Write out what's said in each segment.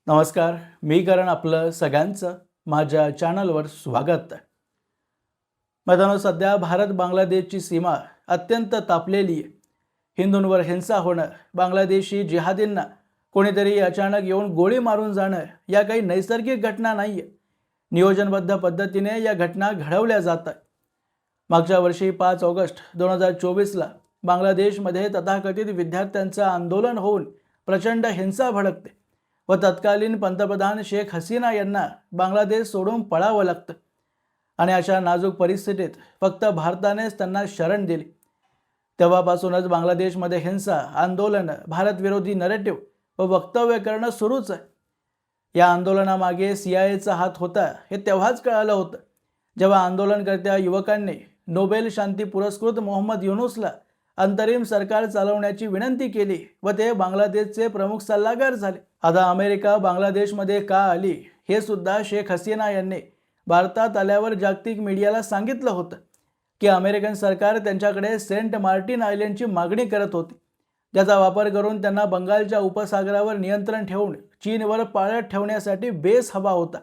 नमस्कार, मी करण आपलं सगळ्यांचं माझ्या चॅनलवर स्वागत आहे. मित्रांनो, सध्या भारत बांगलादेशची सीमा अत्यंत तापलेली आहे. हिंदूंवर हिंसा होणं, बांगलादेशी जिहादींना कोणीतरी अचानक येऊन गोळी मारून जाणं या काही नैसर्गिक घटना नाही आहे. नियोजनबद्ध पद्धतीने या घटना घडवल्या जात आहेत. मागच्या वर्षी 5 ऑगस्ट 2024ला बांगलादेशमध्ये तथाकथित विद्यार्थ्यांचं आंदोलन होऊन प्रचंड हिंसा भडकते व तत्कालीन पंतप्रधान शेख हसीना यांना बांगलादेश सोडून पळावं लागतं. आणि अशा नाजूक परिस्थितीत फक्त भारतानेच त्यांना शरण दिली. तेव्हापासूनच बांगलादेशमध्ये हिंसा, आंदोलन, भारतविरोधी नरेटिव्ह व वक्तव्य करणं सुरूच आहे. या आंदोलनामागे CIA हात होता हे तेव्हाच कळालं होतं, जेव्हा आंदोलनकर्त्या युवकांनी नोबेल शांती पुरस्कृत मोहम्मद युनूसला अंतरिम सरकार चालवण्याची विनंती केली व ते बांगलादेशचे प्रमुख सल्लागार झाले. आता अमेरिका बांगलादेशमध्ये का आली हे सुद्धा शेख हसीना यांनी भारतात आल्यावर जागतिक मीडियाला सांगितलं होतं की अमेरिकन सरकार त्यांच्याकडे सेंट मार्टिन आयलंडची मागणी करत होती, ज्याचा वापर करून त्यांना बंगालच्या उपसागरावर नियंत्रण ठेवून चीनवर पाळत ठेवण्यासाठी बेस हवा होता.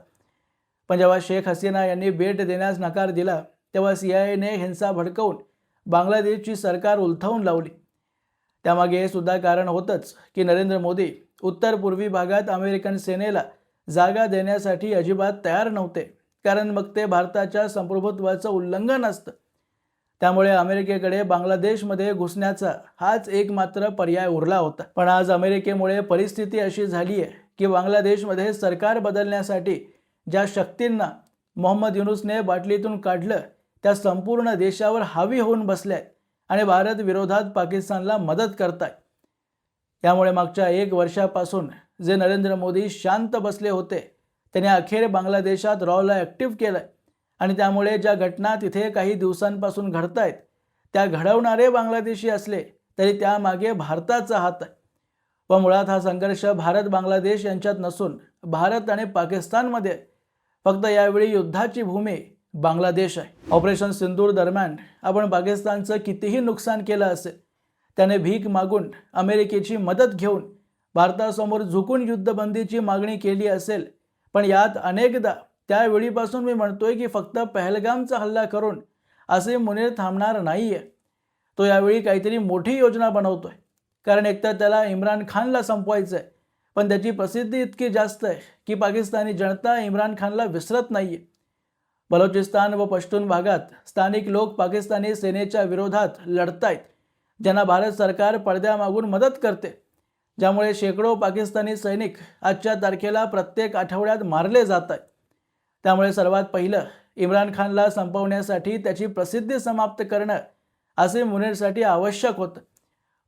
पण जेव्हा शेख हसीना यांनी भेट देण्यास नकार दिला तेव्हा CIAने हिंसा भडकवून बांगलादेशची सरकार उलथवून लावली. त्यामागे हे सुद्धा कारण होतंच की नरेंद्र मोदी उत्तर पूर्वी भागात अमेरिकन सेनेला जागा देण्यासाठी अजिबात तयार नव्हते, कारण मग ते भारताच्या संप्रभुत्वाचं उल्लंघन असतं. त्यामुळे अमेरिकेकडे बांगलादेशमध्ये घुसण्याचा हाच एकमात्र पर्याय उरला होता. पण आज अमेरिकेमुळे परिस्थिती अशी झाली आहे की बांगलादेशमध्ये सरकार बदलण्यासाठी ज्या शक्तींना मोहम्मद युनूसने बाटलीतून काढलं त्या संपूर्ण देशावर हावी होऊन बसल्यात आणि भारत विरोधात पाकिस्तानला मदत करतायत. त्यामुळे मागच्या 1 वर्षापासून जे नरेंद्र मोदी शांत बसले होते त्याने अखेर बांगलादेशात रॉला ॲक्टिव्ह केलंय आणि त्यामुळे ज्या घटना तिथे काही दिवसांपासून घडतायत त्या घडवणारे बांगलादेशी असले तरी त्यामागे भारताचा हात आहे. व मुळात हा संघर्ष भारत बांगलादेश यांच्यात नसून भारत आणि पाकिस्तानमध्ये आहे. फक्त यावेळी युद्धाची भूमी बांगलादेश आहे. ऑपरेशन सिंदूर दरम्यान आपण पाकिस्तानचं कितीही नुकसान केलं असेल, त्याने भीक मागून अमेरिकेची मदत घेऊन भारतासमोर झुकून युद्धबंदीची मागणी केली असेल, पण यात अनेकदा त्यावेळीपासून मी म्हणतोय की फक्त पहलगामचा हल्ला करून असीम मुनीर थांबणार नाहीये. तो यावेळी काहीतरी मोठी योजना बनवतोय, कारण एकतर त्याला इम्रान खानला संपवायचं आहे, पण त्याची प्रसिद्धी इतकी जास्त आहे की पाकिस्तानी जनता इम्रान खानला विसरत नाहीये. बलोचिस्तान व पश्तून भागात स्थानिक लोक पाकिस्तानी सेनेच्या विरोधात लढतायत, ज्यांना भारत सरकार पडद्यामागून मदत करते, ज्यामुळे शेकडो पाकिस्तानी सैनिक आजच्या तारखेला प्रत्येक आठवड्यात मारले जात आहेत. त्यामुळे सर्वात पहिलं इम्रान खानला संपवण्यासाठी त्याची प्रसिद्धी समाप्त करणं असे मुनीरसाठी आवश्यक होतं.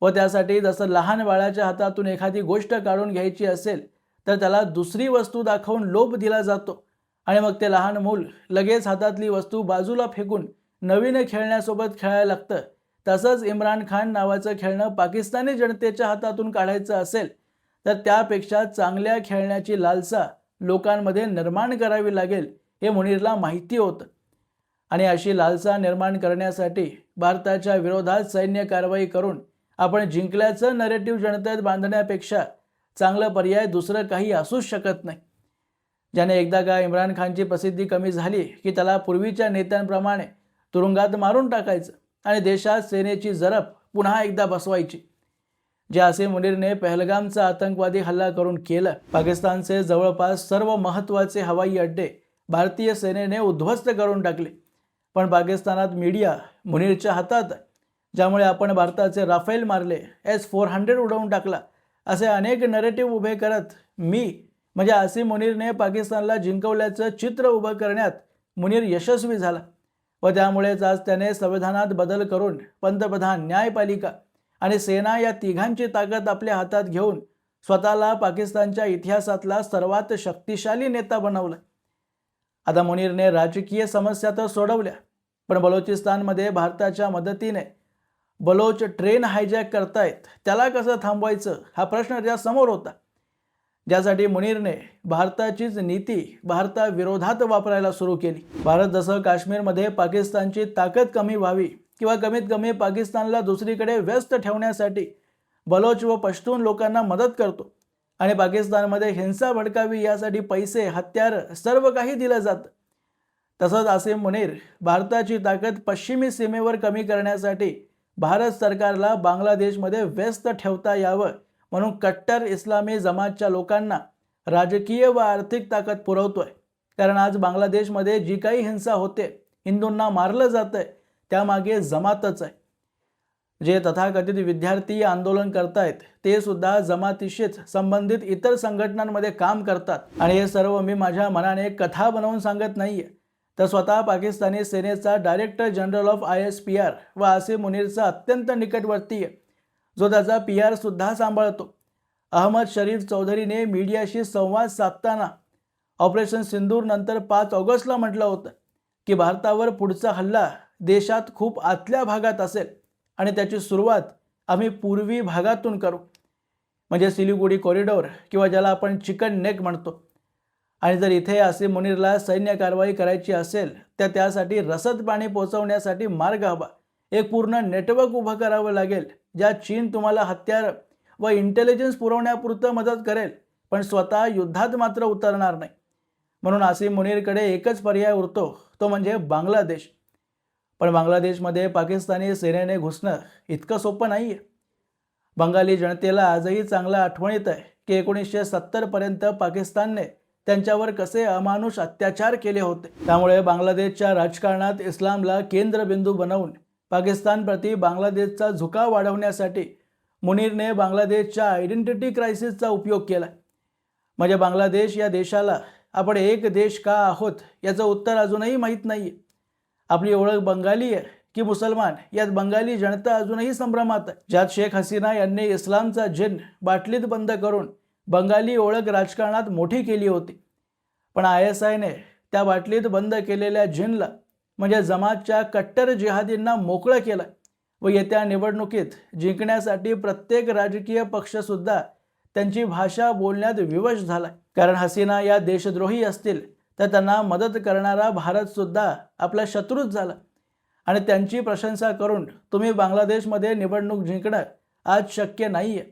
व त्यासाठी जसं लहान बाळाच्या हातातून एखादी गोष्ट काढून घ्यायची असेल तर त्याला दुसरी वस्तू दाखवून लोभ दिला जातो आणि मग ते लहान मूल लगेच हातातली वस्तू बाजूला फेकून नवीन खेळण्यासोबत खेळायला लागतं. तसंच इम्रान खान नावाचं खेळणं पाकिस्तानी जनतेच्या हातातून काढायचं असेल तर त्यापेक्षा चांगल्या खेळण्याची लालसा लोकांमध्ये निर्माण करावी लागेल हे मुनीरला माहिती होतं. आणि अशी लालसा निर्माण करण्यासाठी भारताच्या विरोधात सैन्य कारवाई करून आपण जिंकल्याचं नरेटिव्ह जनतेत बांधण्यापेक्षा चांगला पर्याय दुसरं काही असूच शकत नाही. ज्याने एकदा का इम्रान खानची प्रसिद्धी कमी झाली की त्याला पूर्वीच्या नेत्यांप्रमाणे तुरुंगात मारून टाकायचं आणि देशात सेनेची जरब पुन्हा एकदा बसवायची, जे असीम मुनीरने पहलगामचा आतंकवादी हल्ला करून केलं. पाकिस्तानचे जवळपास सर्व महत्त्वाचे हवाई अड्डे भारतीय सेनेने उद्ध्वस्त करून टाकले, पण पाकिस्तानात मीडिया मुनीरच्या हातात आहे, ज्यामुळे आपण भारताचे राफेल मारले, S-400 उडवून टाकला असे अनेक नरेटिव्ह उभे करत म्हणजे असीम मुनीरने पाकिस्तानला जिंकवल्याचं चित्र उभं करण्यात मुनीर यशस्वी झाला. व त्यामुळेच आज त्याने संविधानात बदल करून पंतप्रधान, न्यायपालिका आणि सेना या तिघांची ताकद आपल्या हातात घेऊन स्वतःला पाकिस्तानच्या इतिहासातला सर्वात शक्तिशाली नेता बनवला. आता मुनीरने राजकीय समस्या तर सोडवल्या, पण बलोचिस्तानमध्ये भारताच्या मदतीने बलोच ट्रेन हायजॅक करतायत, त्याला कसं थांबवायचं हा प्रश्न त्यासमोर होता, ज्यासाठी मुनीरने भारताचीच नीती भारताविरोधात वापरायला सुरू केली. भारत जसं काश्मीरमध्ये पाकिस्तानची ताकद कमी व्हावी किंवा कमीत कमी पाकिस्तानला दुसरीकडे व्यस्त ठेवण्यासाठी बलोच व पश्तून लोकांना मदत करतो, आणि पाकिस्तानमध्ये हिंसा भडकावी यासाठी पैसे, हत्यार सर्व काही दिलं जातं. तसंच आसिम मुनीर भारताची ताकद पश्चिमी सीमेवर कमी करण्यासाठी भारत सरकारला बांगलादेशमध्ये व्यस्त ठेवता यावं म्हणून कट्टर इस्लामी जमातच्या लोकांना राजकीय व आर्थिक ताकद पुरवतोय. कारण आज बांगलादेशमध्ये जी काही हिंसा होते, हिंदूंना मारलं जातंय, त्यामागे जमातच आहे. जे तथाकथित विद्यार्थी आंदोलन करतायत ते सुद्धा जमातीशीच संबंधित इतर संघटनांमध्ये काम करतात. आणि हे सर्व मी माझ्या मनाने कथा बनवून सांगत नाहीये, तर स्वतः पाकिस्तानी सेनेचा डायरेक्टर जनरल ऑफ ISPR व आसिम मुनीरचा अत्यंत निकटवर्तीय, जो त्याचा PR सुद्धा सांभाळतो, अहमद शरीफ चौधरीने मीडियाशी संवाद साधताना ऑपरेशन सिंदूर नंतर 5 ऑगस्टला म्हटलं होतं की भारतावर पुढचा हल्ला देशात खूप आतल्या भागात असेल आणि त्याची सुरुवात आम्ही पूर्वी भागातून करू, म्हणजे सिलिगुडी कॉरिडॉर किंवा ज्याला आपण चिकन नेक म्हणतो. आणि जर इथे आसिम मुनीरला सैन्य कारवाई करायची असेल तर त्यासाठी रसद पाणी पोहोचवण्यासाठी मार्ग हवा, एक पूर्ण नेटवर्क उभं करावं लागेल, ज्यात चीन तुम्हाला हत्यार व इंटेलिजन्स पुरवण्यापुरतं मदत करेल पण स्वतः युद्धात मात्र उतरणार नाही. म्हणून आसिम मुनीरकडे एकच पर्याय उरतो, तो म्हणजे बांगलादेश. पण बांगलादेशमध्ये पाकिस्तानी सेनेने घुसणं इतकं सोपं नाही आहे. बंगाली जनतेला आजही चांगलं आठवणीत आहे की 1970 पर्यंत पाकिस्तानने त्यांच्यावर कसे अमानुष अत्याचार केले होते. त्यामुळे बांगलादेशच्या राजकारणात इस्लामला केंद्रबिंदू बनवून पाकिस्तानप्रती बांगलादेशचा झुकाव वाढवण्यासाठी मुनीरने बांगलादेशच्या आयडेंटिटी क्रायसिसचा उपयोग केला. म्हणजे बांगलादेश या देशाला आपण एक देश का आहोत याचं उत्तर अजूनही माहीत नाही. आपली ओळख बंगाली आहे की मुसलमान यात बंगाली जनता अजूनही संभ्रमात आहे. ज्यात शेख हसीना यांनी इस्लामचा जिन बाटलीत बंद करून बंगाली ओळख राजकारणात मोठी केली होती. पण ISIने त्या बाटलीत बंद केलेल्या जिनला म्हणजे जमातच्या कट्टर जिहादींना मोकळं केलं व येत्या निवडणुकीत जिंकण्यासाठी प्रत्येक राजकीय पक्षसुद्धा त्यांची भाषा बोलण्यात विवश झाला. कारण हसीना या देशद्रोही असतील तर त्यांना मदत करणारा भारतसुद्धा आपला शत्रूच झाला. आणि त्यांची प्रशंसा करून तुम्ही बांगलादेशमध्ये निवडणूक जिंकणं आज शक्य नाही आहे.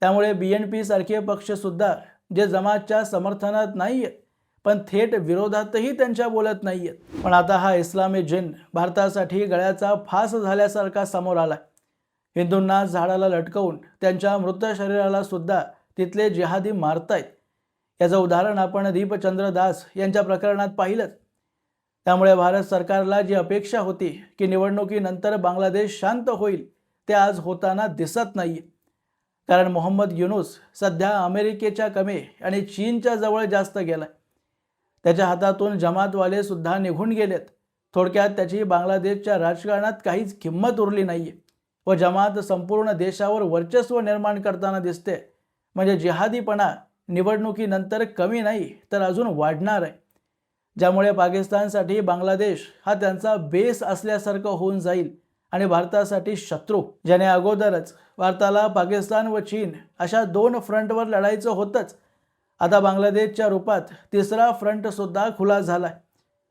त्यामुळे BNP सारखे पक्षसुद्धा जे जमातच्या समर्थनात नाही आहेत पण थेट विरोधातही त्यांच्या बोलत नाही आहेत. पण आता हा इस्लामी जिन भारतासाठी गळ्याचा फास झाल्यासारखा समोर आला. हिंदूंना झाडाला लटकवून त्यांच्या मृत शरीराला सुद्धा तिथले जिहादी मारतायत. याचं उदाहरण आपण दीपचंद्र दास यांच्या प्रकरणात पाहिलंच. त्यामुळे भारत सरकारला जी अपेक्षा होती की निवडणुकीनंतर बांगलादेश शांत होईल ते आज होताना दिसत नाही. कारण मोहम्मद युनूस सध्या अमेरिकेच्या कमी आणि चीनच्या जवळ जास्त गेलाय. त्याच्या हातातून जमातवाले सुद्धा निघून गेलेत. थोडक्यात त्याची बांगलादेशच्या राजकारणात काहीच किंमत उरली नाहीये व जमात संपूर्ण देशावर वर्चस्व निर्माण करताना दिसते. म्हणजे जिहादीपणा निवडणुकीनंतर कमी नाही तर अजून वाढणार आहे. ज्यामुळे पाकिस्तानसाठी बांगलादेश हा त्यांचा बेस असल्यासारखं होऊन जाईल आणि भारतासाठी शत्रू. ज्याने अगोदरच भारताला पाकिस्तान व चीन अशा 2 फ्रंटवर लढायचं होतंच, आता बांगलादेशच्या रूपात तिसरा फ्रंट सुद्धा खुला झालाय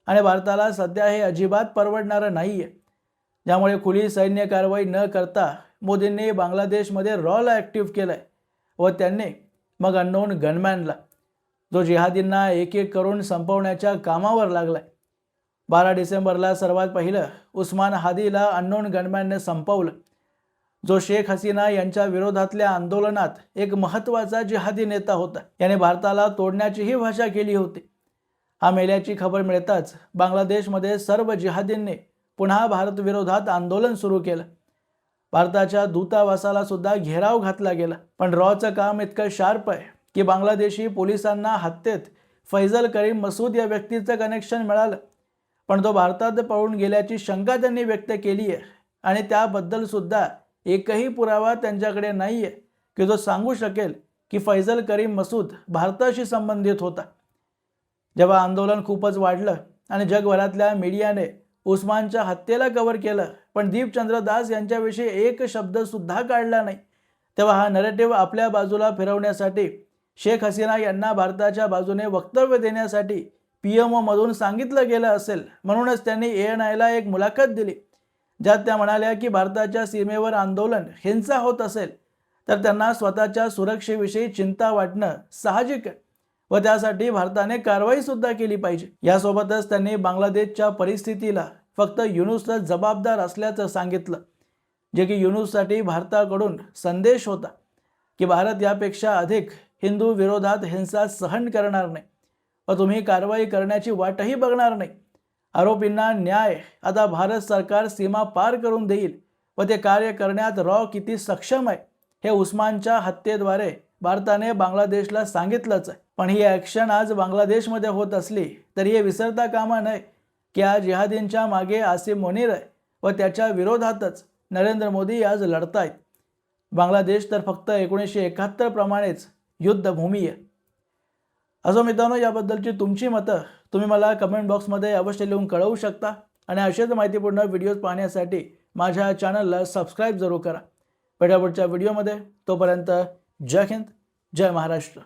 आणि भारताला सध्या हे अजिबात परवडणारं नाहीये. ज्यामुळे खुली सैन्य कारवाई न करता मोदींनी बांगलादेशमध्ये रॉला ॲक्टिव्ह केलंय व त्यांनी मग अननोन गनमॅनला, जो जिहादींना एक एक करून संपवण्याच्या कामावर लागलाय. 12 डिसेंबरला सर्वात पहिलं उस्मान हादीला अननोन गनमॅनने संपवलं, जो शेख हसीना यांच्या विरोधातल्या आंदोलनात एक महत्त्वाचा जिहादी नेता होता. याने भारताला तोडण्याचीही भाषा केली होती. हा मेल्याची खबर मिळताच बांगलादेशमध्ये सर्व जिहादींनी पुन्हा भारतविरोधात आंदोलन सुरू केलं. भारताच्या दूतावासाला सुद्धा घेराव घातला गेला. पण रॉचं काम इतकं शार्प आहे की बांगलादेशी पोलिसांना हत्येत फैजल करीम मसूद या व्यक्तीचं कनेक्शन मिळालं, पण तो भारतात पळून गेल्याची शंका त्यांनी व्यक्त केली आहे आणि त्याबद्दल सुद्धा एकही पुरावा त्यांच्याकडे नाही आहे की जो सांगू शकेल की फैजल करीम मसूद भारताशी संबंधित होता. जेव्हा आंदोलन खूपच वाढलं आणि जगभरातल्या मीडियाने उस्मानच्या हत्येला कव्हर केलं पण दीपचंद्र दास यांच्याविषयी एक शब्द सुद्धा काढला नाही, तेव्हा हा नरेटिव्ह आपल्या बाजूला फिरवण्यासाठी शेख हसीना यांना भारताच्या बाजूने वक्तव्य देण्यासाठी PMO मधून सांगितलं गेलं असेल. म्हणूनच त्यांनी ANIला एक मुलाखत दिली ज्यात त्या म्हणाल्या की भारताच्या सीमेवर आंदोलन हिंसा होत असेल तर त्यांना स्वतःच्या सुरक्षेविषयी चिंता वाटणं साहजिक आहे व त्यासाठी भारताने कारवाई सुद्धा केली पाहिजे। यासोबतच त्यांनी बांगलादेशच्या परिस्थितीला फक्त युनूसच जबाबदार असल्याचं सांगितलं, जे की युनूससाठी भारताकडून संदेश होता की भारत यापेक्षा अधिक हिंदू विरोधात हिंसा सहन करणार नाही व तुम्ही कारवाई करण्याची वाटही बघणार नाही। आरोपींना न्याय आता भारत सरकार सीमा पार करून देईल व ते कार्य करण्यात रॉ किती सक्षम आहे हे उस्मानच्या हत्येद्वारे भारताने बांगलादेशला सांगितलंच आहे। पण ही ॲक्शन आज बांगलादेशमध्ये होत असली तरी हे विसरता कामा नये की या जिहादींच्या मागे आसिम मुनीर आहे व त्याच्या विरोधातच नरेंद्र मोदी आज लढतायत। बांगलादेश तर फक्त 1971 प्रमाणेच युद्धभूमी आहे। असो मित्रांनो, याबद्दलची तुमची मतं तुम्ही मला कमेंट बॉक्समध्ये अवश्य लिहून कळवू शकता आणि अशाच माहितीपूर्ण व्हिडिओज पाहण्यासाठी माझ्या चॅनलला सबस्क्राईब जरूर करा। भेटूया पुढच्या व्हिडिओमध्ये, तोपर्यंत जय हिंद, जय महाराष्ट्र।